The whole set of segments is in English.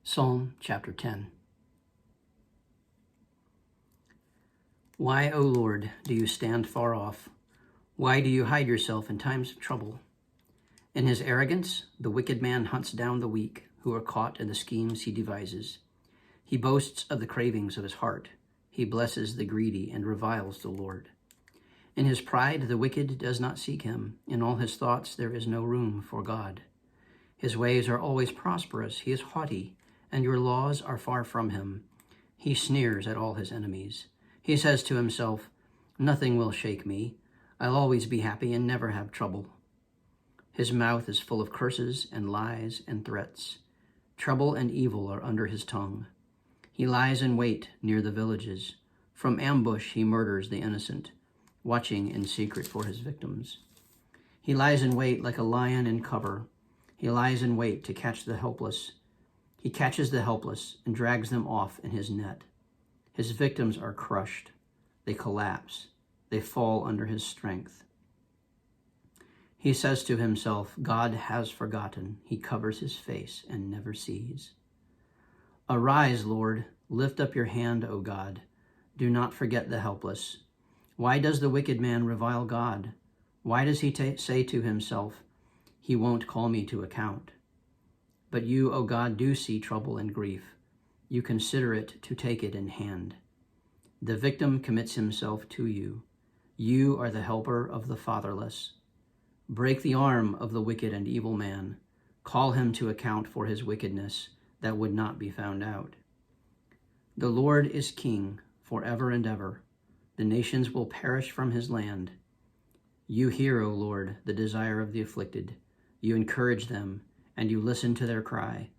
Psalm chapter 10. Why, O Lord, do you stand far off? Why do you hide yourself in times of trouble? In his arrogance, the wicked man hunts down the weak, who are caught in the schemes he devises. He boasts of the cravings of his heart. He blesses the greedy and reviles the Lord. In his pride, the wicked does not seek him. In all his thoughts, there is no room for God. His ways are always prosperous. He is haughty, and your laws are far from him. He sneers at all his enemies. He says to himself, "Nothing will shake me. I'll always be happy and never have trouble." His mouth is full of curses and lies and threats. Trouble and evil are under his tongue. He lies in wait near the villages. From ambush he murders the innocent, watching in secret for his victims. He lies in wait like a lion in cover. He lies in wait to catch the helpless. He catches the helpless and drags them off in his net. His victims are crushed. They collapse. They fall under his strength. He says to himself, "God has forgotten." He covers his face and never sees. Arise, Lord. Lift up your hand, O God. Do not forget the helpless. Why does the wicked man revile God? Why does he say to himself, "He won't call me to account"? But you, O God, do see trouble and grief. You consider it to take it in hand. The victim commits himself to you. You are the helper of the fatherless. Break the arm of the wicked and evil man. Call him to account for his wickedness that would not be found out. The Lord is king forever and ever. The nations will perish from his land. You hear, O Lord, the desire of the afflicted. You encourage them, and you listen to their cry,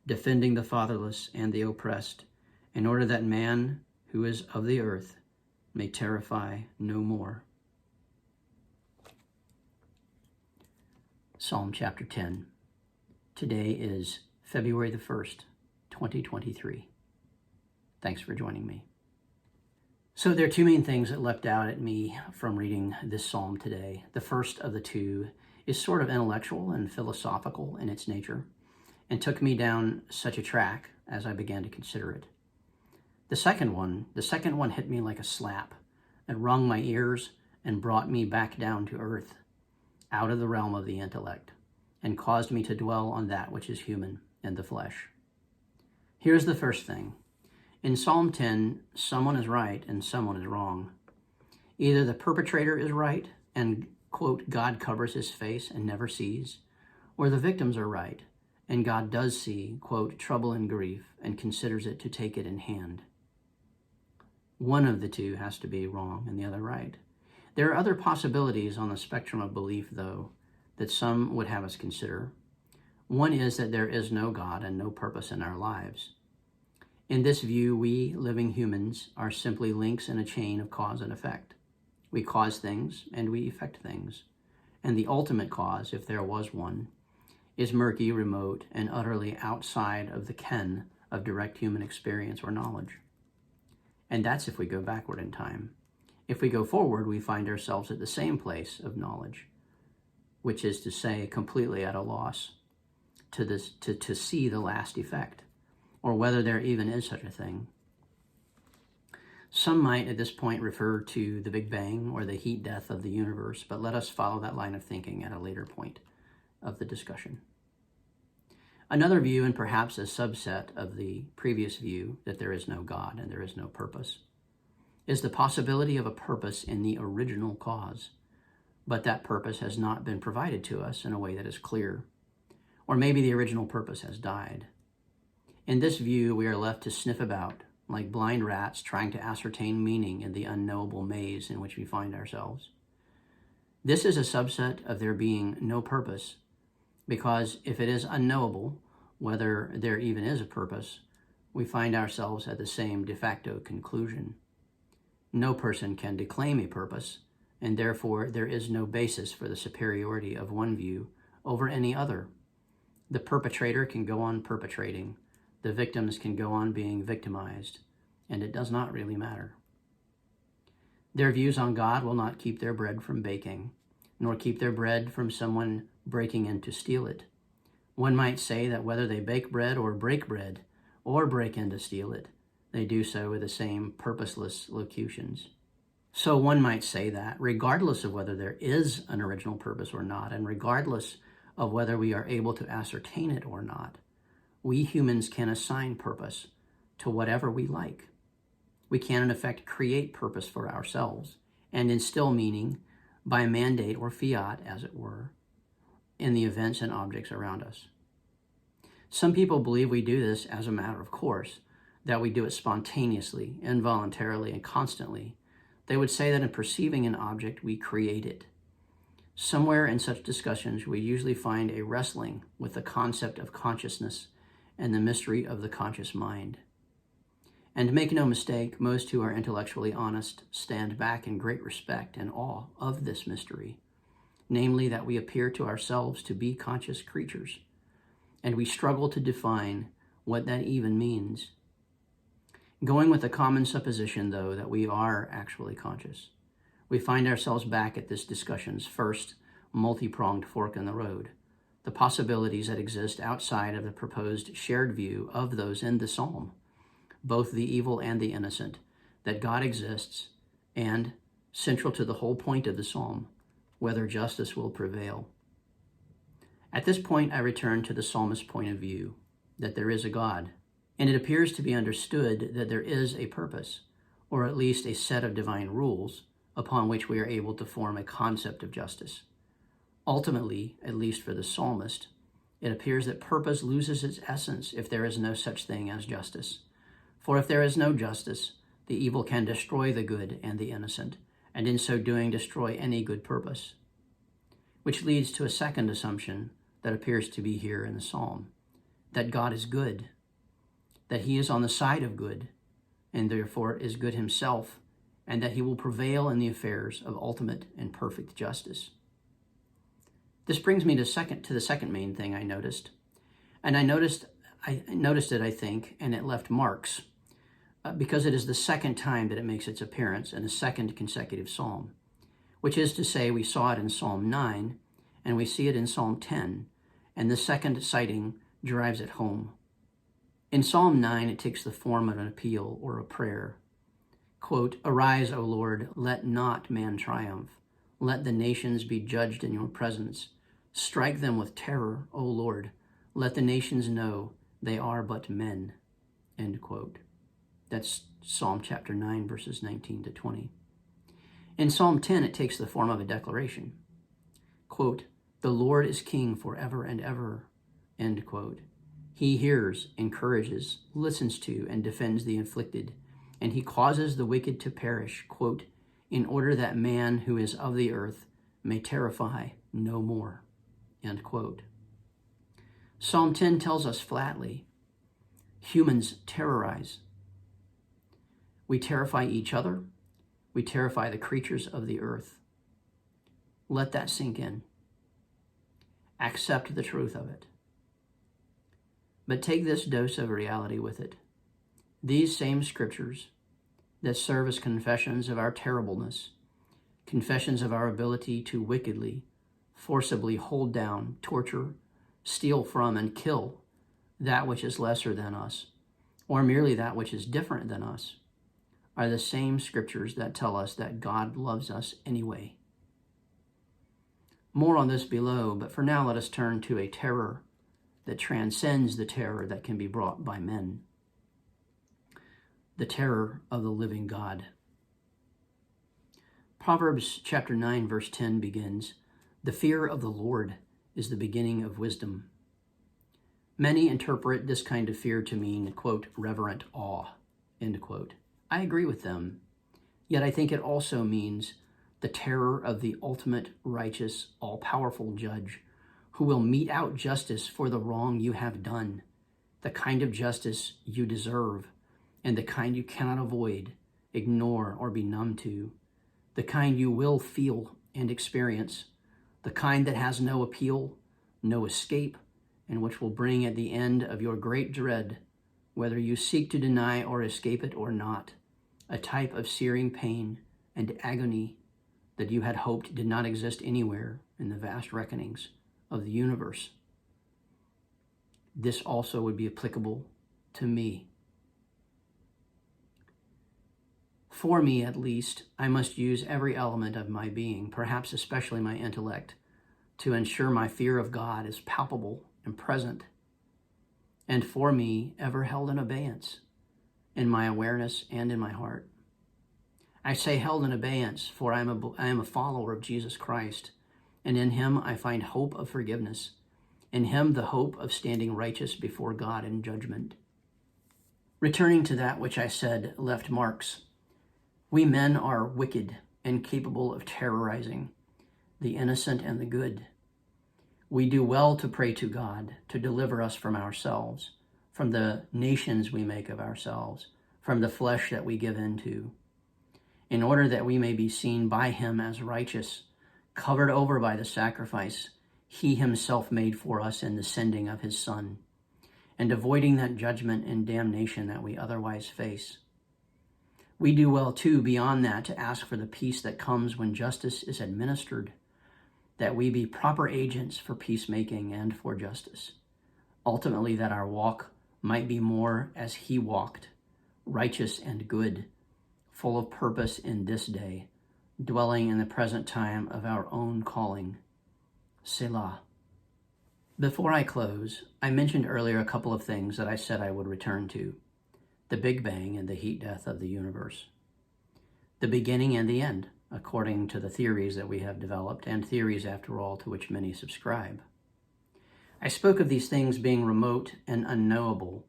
defending the fatherless and the oppressed, in order that man who is of the earth may terrify no more. Psalm chapter 10. Today is February the 1st, 2023. Thanks for joining me. So there are two main things that leapt out at me from reading this psalm today. The first of the two is sort of intellectual and philosophical in its nature, and took me down such a track as I began to consider it. The second one hit me like a slap. It wrung my ears and brought me back down to earth, out of the realm of the intellect, and caused me to dwell on that which is human and the flesh. Here's the first thing. In Psalm 10, someone is right and someone is wrong. Either the perpetrator is right and, quote, God covers his face and never sees, or the victims are right and God does see, quote, trouble and grief and considers it to take it in hand. One of the two has to be wrong and the other right. There are other possibilities on the spectrum of belief, though, that some would have us consider. One is that there is no God and no purpose in our lives. In this view, we, living humans, are simply links in a chain of cause and effect. We cause things and we effect things. And the ultimate cause, if there was one, is murky, remote, and utterly outside of the ken of direct human experience or knowledge. And that's if we go backward in time. If we go forward, we find ourselves at the same place of knowledge, which is to say, completely at a loss to see the last effect, or whether there even is such a thing. Some might at this point refer to the Big Bang or the heat death of the universe, but let us follow that line of thinking at a later point of the discussion. Another view, and perhaps a subset of the previous view that there is no God and there is no purpose, is the possibility of a purpose in the original cause, but that purpose has not been provided to us in a way that is clear, or maybe the original purpose has died. In this view, we are left to sniff about like blind rats trying to ascertain meaning in the unknowable maze in which we find ourselves. This is a subset of there being no purpose, because if it is unknowable whether there even is a purpose, we find ourselves at the same de facto conclusion. No person can declaim a purpose, and therefore there is no basis for the superiority of one view over any other. The perpetrator can go on perpetrating. The victims can go on being victimized, and it does not really matter. Their views on God will not keep their bread from baking, nor keep their bread from someone breaking in to steal it. One might say that whether they bake bread or break bread, or break in to steal it, they do so with the same purposeless locutions. So one might say that, regardless of whether there is an original purpose or not, and regardless of whether we are able to ascertain it or not, we humans can assign purpose to whatever we like. We can, in effect, create purpose for ourselves and instill meaning by mandate or fiat, as it were, in the events and objects around us. Some people believe we do this as a matter of course, that we do it spontaneously, involuntarily, and constantly. They would say that in perceiving an object, we create it. Somewhere in such discussions, we usually find a wrestling with the concept of consciousness and the mystery of the conscious mind. And make no mistake, most who are intellectually honest stand back in great respect and awe of this mystery, namely that we appear to ourselves to be conscious creatures, and we struggle to define what that even means. Going with the common supposition, though, that we are actually conscious, we find ourselves back at this discussion's first multi-pronged fork in the road, the possibilities that exist outside of the proposed shared view of those in the psalm, both the evil and the innocent, that God exists, and, central to the whole point of the psalm, whether justice will prevail. At this point, I return to the psalmist's point of view, that there is a God, and it appears to be understood that there is a purpose, or at least a set of divine rules, upon which we are able to form a concept of justice. Ultimately, at least for the psalmist, it appears that purpose loses its essence if there is no such thing as justice. For if there is no justice, the evil can destroy the good and the innocent, and in so doing destroy any good purpose. Which leads to a second assumption that appears to be here in the psalm, that God is good, that he is on the side of good, and therefore is good himself, and that he will prevail in the affairs of ultimate and perfect justice. This brings me to the second main thing I noticed. And I noticed it, I think, and it left marks, because it is the second time that it makes its appearance in a second consecutive psalm, which is to say we saw it in Psalm 9, and we see it in Psalm 10, and the second citing drives it home. In Psalm 9, it takes the form of an appeal or a prayer. Quote, "Arise, O Lord, let not man triumph. Let the nations be judged in your presence. Strike them with terror, O Lord. Let the nations know they are but men." End quote. That's Psalm chapter 9, verses 19 to 20. In Psalm 10, it takes the form of a declaration. Quote, "The Lord is king forever and ever." End quote. He hears, encourages, listens to, and defends the afflicted, and he causes the wicked to perish, quote, "in order that man who is of the earth may terrify no more." End quote. Psalm 10 tells us flatly, humans terrorize. We terrify each other. We terrify the creatures of the earth. Let that sink in. Accept the truth of it. But take this dose of reality with it. These same scriptures that serve as confessions of our terribleness, confessions of our ability to wickedly, forcibly hold down, torture, steal from, and kill that which is lesser than us, or merely that which is different than us, are the same scriptures that tell us that God loves us anyway. More on this below, but for now let us turn to a terror that transcends the terror that can be brought by men. The terror of the living God. Proverbs chapter 9, verse 10 begins, "The fear of the Lord is the beginning of wisdom." Many interpret this kind of fear to mean, quote, "reverent awe," end quote. I agree with them, yet I think it also means the terror of the ultimate, righteous, all-powerful judge who will mete out justice for the wrong you have done, the kind of justice you deserve, and the kind you cannot avoid, ignore, or be numb to, the kind you will feel and experience, the kind that has no appeal, no escape, and which will bring at the end of your great dread, whether you seek to deny or escape it or not, a type of searing pain and agony that you had hoped did not exist anywhere in the vast reckonings of the universe. This also would be applicable to me. For me, at least, I must use every element of my being, perhaps especially my intellect, to ensure my fear of God is palpable and present, and for me, ever held in abeyance in my awareness and in my heart. I say held in abeyance, for I am a follower of Jesus Christ, and in him I find hope of forgiveness, in him the hope of standing righteous before God in judgment. Returning to that which I said left marks, we men are wicked and capable of terrorizing the innocent and the good. We do well to pray to God to deliver us from ourselves, from the nations we make of ourselves, from the flesh that we give into, in order that we may be seen by him as righteous, covered over by the sacrifice he himself made for us in the sending of his Son, and avoiding that judgment and damnation that we otherwise face. We do well, too, beyond that, to ask for the peace that comes when justice is administered, that we be proper agents for peacemaking and for justice. Ultimately, that our walk might be more as he walked, righteous and good, full of purpose in this day, dwelling in the present time of our own calling. Selah. Before I close, I mentioned earlier a couple of things that I said I would return to: the Big Bang and the heat death of the universe, the beginning and the end, according to the theories that we have developed, and theories, after all, to which many subscribe. I spoke of these things being remote and unknowable,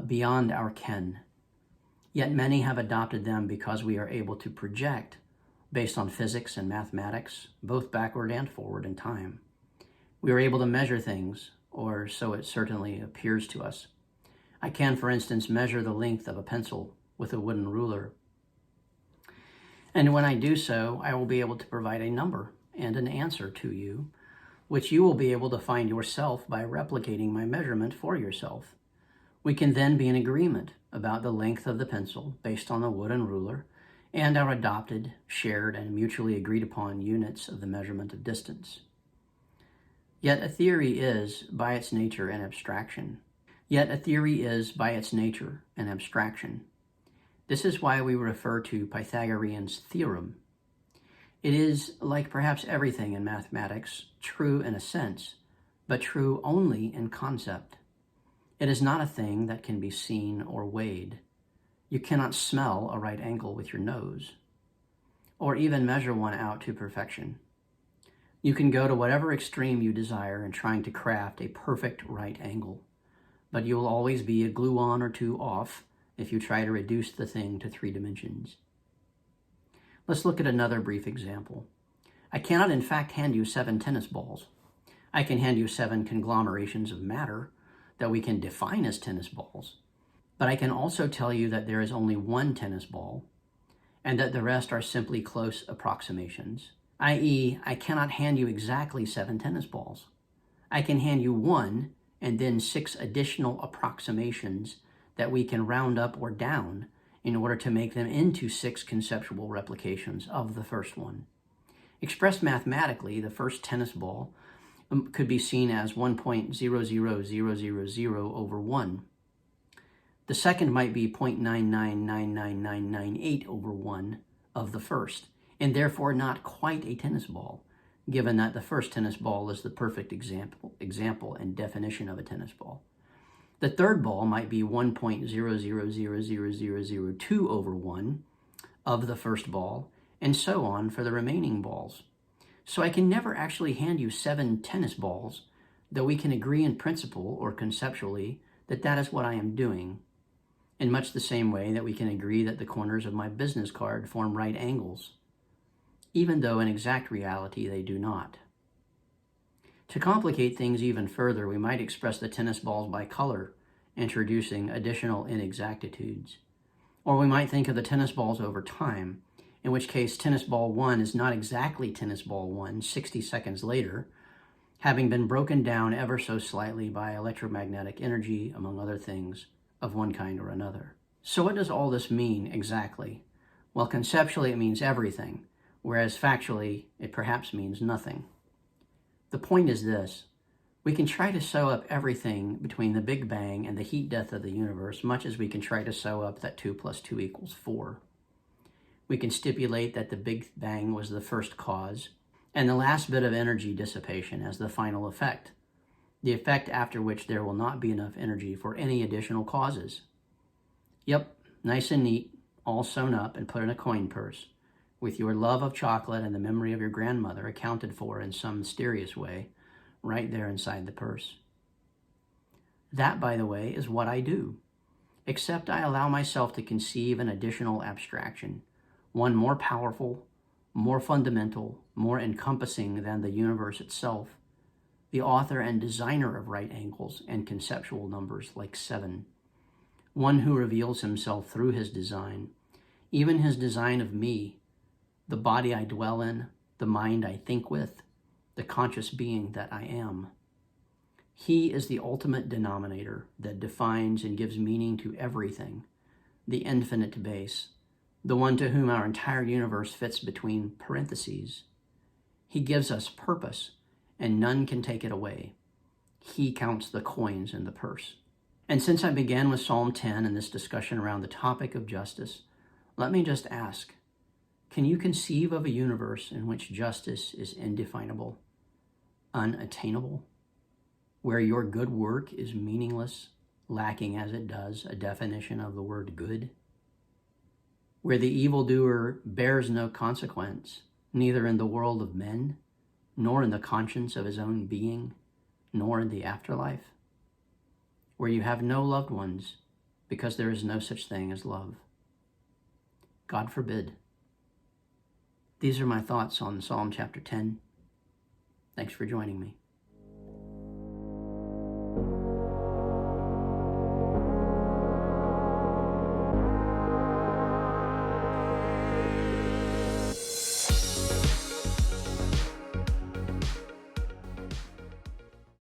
beyond our ken. Yet many have adopted them because we are able to project based on physics and mathematics, both backward and forward in time. We are able to measure things, or so it certainly appears to us. I can, for instance, measure the length of a pencil with a wooden ruler. And when I do so, I will be able to provide a number and an answer to you, which you will be able to find yourself by replicating my measurement for yourself. We can then be in agreement about the length of the pencil based on the wooden ruler and our adopted, shared, and mutually agreed upon units of the measurement of distance. Yet a theory is, by its nature, an abstraction. This is why we refer to Pythagorean's theorem. It is, like perhaps everything in mathematics, true in a sense, but true only in concept. It is not a thing that can be seen or weighed. You cannot smell a right angle with your nose, or even measure one out to perfection. You can go to whatever extreme you desire in trying to craft a perfect right angle, but you will always be a gluon or two off if you try to reduce the thing to 3 dimensions. Let's look at another brief example. I cannot in fact hand you 7 tennis balls. I can hand you 7 conglomerations of matter that we can define as tennis balls, but I can also tell you that there is only 1 tennis ball and that the rest are simply close approximations, i.e., I cannot hand you exactly 7 tennis balls. I can hand you 1 and then 6 additional approximations that we can round up or down in order to make them into 6 conceptual replications of the first one. Expressed mathematically, the first tennis ball could be seen as 1.00000 over 1. The second might be 0.9999998 over 1 of the first, and therefore not quite a tennis ball, given that the first tennis ball is the perfect example and definition of a tennis ball. The third ball might be 1.0000002 over 1 of the first ball, and so on for the remaining balls. So I can never actually hand you 7 tennis balls, though we can agree in principle or conceptually that that is what I am doing, in much the same way that we can agree that the corners of my business card form right angles, even though in exact reality they do not. To complicate things even further, we might express the tennis balls by color, introducing additional inexactitudes. Or we might think of the tennis balls over time, in which case tennis ball 1 is not exactly tennis ball 1 60 seconds later, having been broken down ever so slightly by electromagnetic energy, among other things, of one kind or another. So what does all this mean exactly? Well, conceptually it means everything, whereas factually it perhaps means nothing. The point is this: We can try to sew up everything between the Big Bang and the heat death of the universe, much as we can try to sew up that 2 + 2 = 4. We can stipulate that the Big Bang was the first cause, and the last bit of energy dissipation as the final effect, the effect after which there will not be enough energy for any additional causes. Yep, nice and neat, all sewn up and put in a coin purse, with your love of chocolate and the memory of your grandmother accounted for in some mysterious way, right there inside the purse. That, by the way, is what I do, except I allow myself to conceive an additional abstraction, one more powerful, more fundamental, more encompassing than the universe itself, the author and designer of right angles and conceptual numbers like 7, one who reveals himself through his design, even his design of me, the body I dwell in, the mind I think with, the conscious being that I am. He is the ultimate denominator that defines and gives meaning to everything, the infinite base, the one to whom our entire universe fits between parentheses. He gives us purpose, and none can take it away. He counts the coins in the purse. And since I began with Psalm 10 and this discussion around the topic of justice, let me just ask, can you conceive of a universe in which justice is indefinable, unattainable, where your good work is meaningless, lacking as it does a definition of the word good? Where the evildoer bears no consequence, neither in the world of men, nor in the conscience of his own being, nor in the afterlife? Where you have no loved ones, because there is no such thing as love. God forbid. These are my thoughts on Psalm chapter 10. Thanks for joining me.